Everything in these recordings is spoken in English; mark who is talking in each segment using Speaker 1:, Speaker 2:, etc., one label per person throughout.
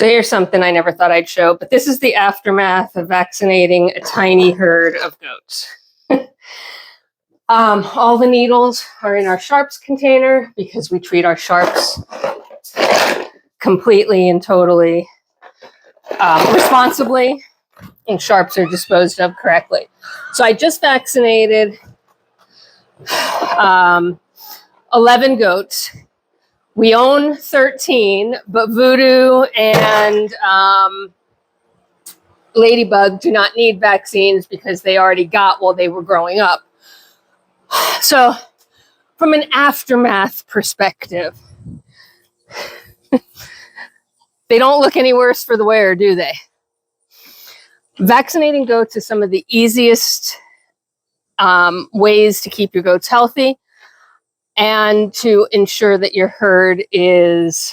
Speaker 1: So here's something I never thought I'd show, but this is the aftermath of vaccinating a tiny herd of goats. All the needles are in our sharps container because we treat our sharps completely and totally responsibly, and sharps are disposed of correctly. So I just vaccinated 11 goats. We own 13, but Voodoo and Ladybug do not need vaccines because they already got while they were growing up. So from an aftermath perspective, they don't look any worse for the wearer, do they? Vaccinating goats is some of the easiest ways to keep your goats healthy and to ensure that your herd is,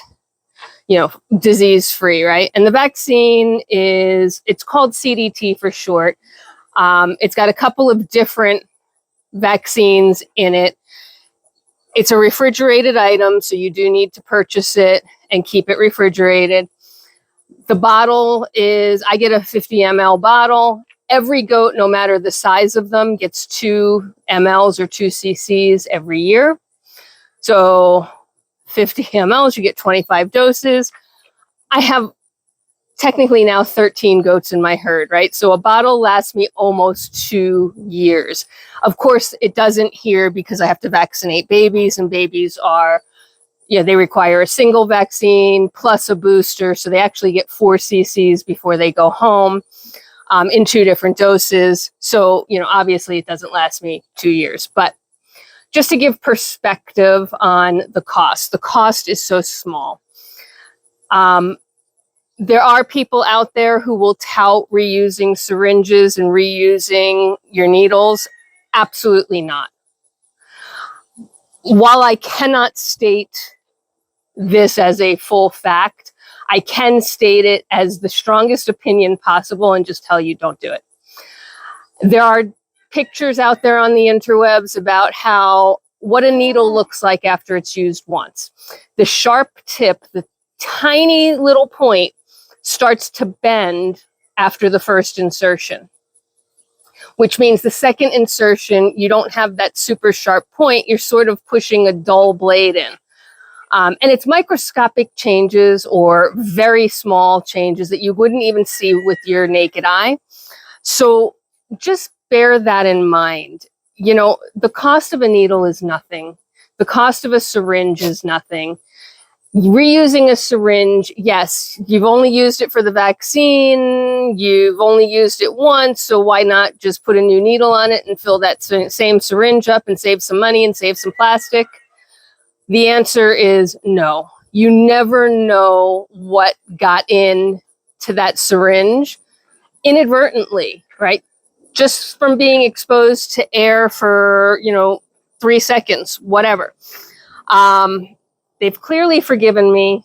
Speaker 1: disease-free, right? And the vaccine it's called CDT for short. It's got a couple of different vaccines in it. It's a refrigerated item, so you do need to purchase it and keep it refrigerated. The bottle I get a 50 ml bottle. Every goat, no matter the size of them, gets 2 mLs or 2 cc's every year. So 50 mLs, you get 25 doses. I have technically now 13 goats in my herd, right? So a bottle lasts me almost 2 years. Of course, it doesn't here because I have to vaccinate babies, and babies are, they require a single vaccine plus a booster. So they actually get 4 cc's before they go home in 2 different doses. So, obviously it doesn't last me 2 years, but just to give perspective on the cost is so small. There are people out there who will tout reusing syringes and reusing your needles. Absolutely not. While I cannot state this as a full fact, I can state it as the strongest opinion possible and just tell you don't do it. There are pictures out there on the interwebs about what a needle looks like after it's used once. The sharp tip, the tiny little point, starts to bend after the first insertion, which means the second insertion, you don't have that super sharp point. You're sort of pushing a dull blade in. And it's microscopic changes or very small changes that you wouldn't even see with your naked eye. So just bear that in mind. The cost of a needle is nothing. The cost of a syringe is nothing. Reusing a syringe, yes, you've only used it for the vaccine. You've only used it once. So why not just put a new needle on it and fill that same syringe up and save some money and save some plastic? The answer is no. You never know what got in to that syringe inadvertently, right? Just from being exposed to air for, 3 seconds, whatever. They've clearly forgiven me.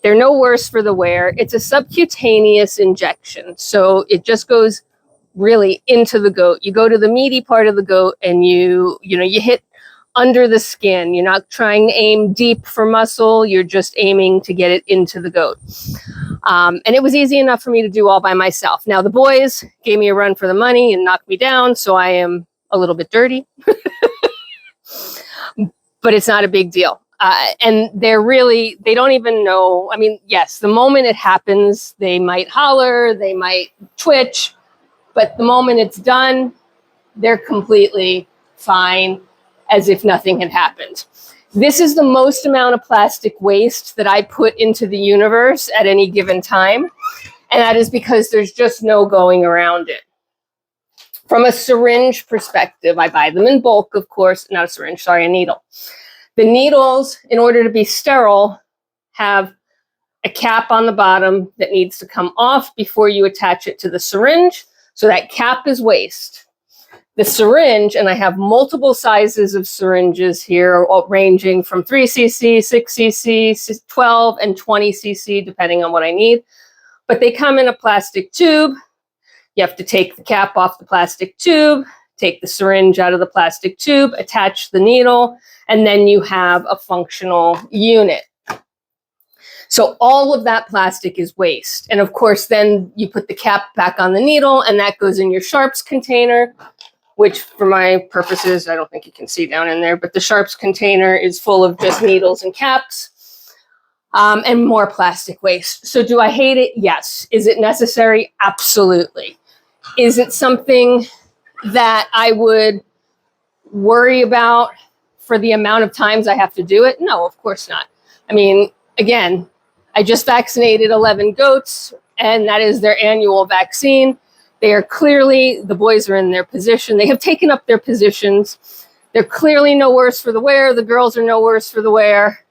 Speaker 1: They're no worse for the wear. It's a subcutaneous injection, so it just goes really into the goat. You go to the meaty part of the goat and you hit under the skin. You're not trying to aim deep for muscle. You're just aiming to get it into the goat. And it was easy enough for me to do all by myself. Now, the boys gave me a run for the money and knocked me down, so I am a little bit dirty. But it's not a big deal. And they don't even know. I mean, yes, the moment it happens, they might holler, they might twitch, but the moment it's done, they're completely fine, as if nothing had happened. This is the most amount of plastic waste that I put into the universe at any given time. And that is because there's just no going around it. From a syringe perspective, I buy them in bulk, of course, not a syringe, sorry, a needle. The needles, in order to be sterile, have a cap on the bottom that needs to come off before you attach it to the syringe. So that cap is waste. The syringe, and I have multiple sizes of syringes here, ranging from 3 cc, 6 cc, 12 and 20 cc, depending on what I need. But they come in a plastic tube. You have to take the cap off the plastic tube, take the syringe out of the plastic tube, attach the needle, and then you have a functional unit. So all of that plastic is waste. And of course, then you put the cap back on the needle and that goes in your sharps container, which for my purposes, I don't think you can see down in there, but the sharps container is full of just needles and caps, and more plastic waste. So do I hate it? Yes. Is it necessary? Absolutely. Is it something that I would worry about for the amount of times I have to do it? No, of course not. I mean, again, I just vaccinated 11 goats, and that is their annual vaccine. They are clearly, the boys are in their position. They have taken up their positions. They're clearly no worse for the wear. The girls are no worse for the wear.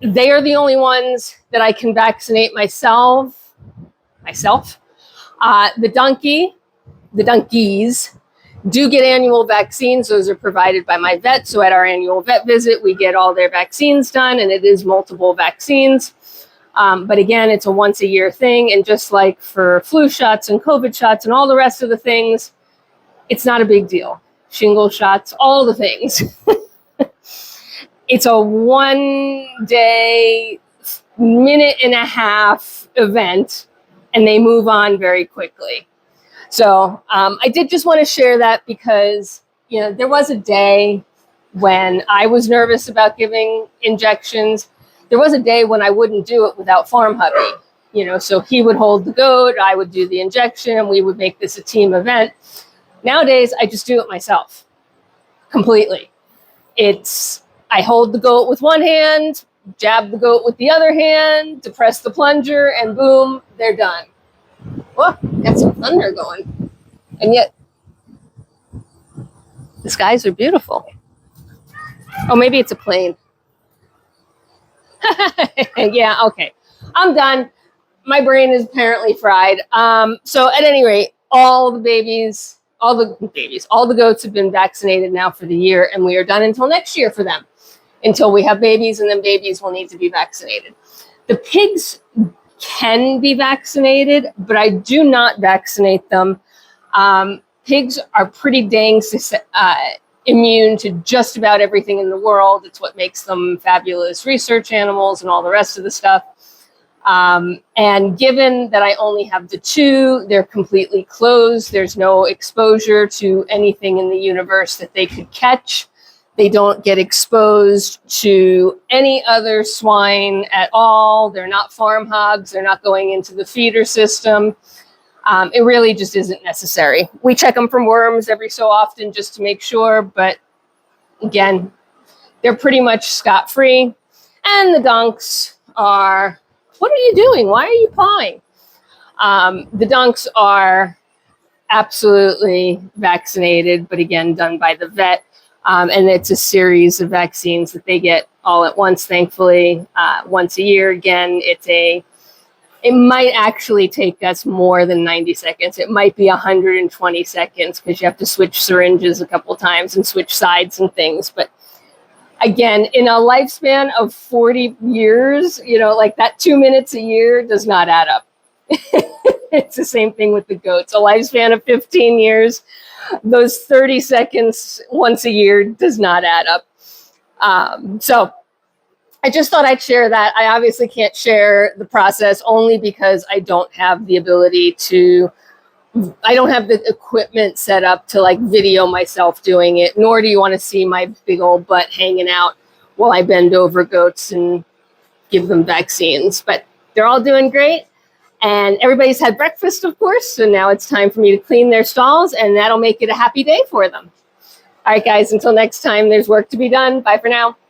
Speaker 1: They are the only ones that I can vaccinate myself. The donkeys do get annual vaccines. Those are provided by my vet. So at our annual vet visit, we get all their vaccines done, and it is multiple vaccines. But again, it's a once a year thing. And just like for flu shots and COVID shots and all the rest of the things, it's not a big deal. Shingle shots, all the things. It's a 1 day, minute and a half event, and they move on very quickly. So I did just want to share that because, you know, there was a day when I was nervous about giving injections. There was a day when I wouldn't do it without Farm Hubby, you know, so he would hold the goat, I would do the injection, and we would make this a team event. Nowadays, I just do it myself completely. I hold the goat with one hand, jab the goat with the other hand, depress the plunger, and boom, they're done. Whoa, got some thunder going. And yet, the skies are beautiful. Oh, maybe it's a plane. Yeah, okay. I'm done. My brain is apparently fried. So at any rate, all the goats have been vaccinated now for the year, and we are done until next year for them, until we have babies, and then babies will need to be vaccinated. The pigs can be vaccinated, but I do not vaccinate them. Pigs are pretty dang immune to just about everything in the world. It's what makes them fabulous research animals and all the rest of the stuff. And given that I only have the two, they're completely closed. There's no exposure to anything in the universe that they could catch. They don't get exposed to any other swine at all. They're not farm hogs. They're not going into the feeder system. It really just isn't necessary. We check them for worms every so often just to make sure. But again, they're pretty much scot-free. And the donks are, what are you doing? Why are you pawing? The donks are absolutely vaccinated, but again, done by the vet. And it's a series of vaccines that they get all at once, thankfully, once a year. Again, it might actually take us more than 90 seconds. It might be 120 seconds because you have to switch syringes a couple times and switch sides and things. But again, in a lifespan of 40 years, you know, like that 2 minutes a year does not add up. It's the same thing with the goats. A lifespan of 15 years, those 30 seconds once a year does not add up. So I just thought I'd share that. I obviously can't share the process only because I don't have the ability to, I don't have the equipment set up to like video myself doing it, nor do you want to see my big old butt hanging out while I bend over goats and give them vaccines. But they're all doing great. And everybody's had breakfast, of course. So now it's time for me to clean their stalls, and that'll make it a happy day for them. All right, guys, until next time, there's work to be done. Bye for now.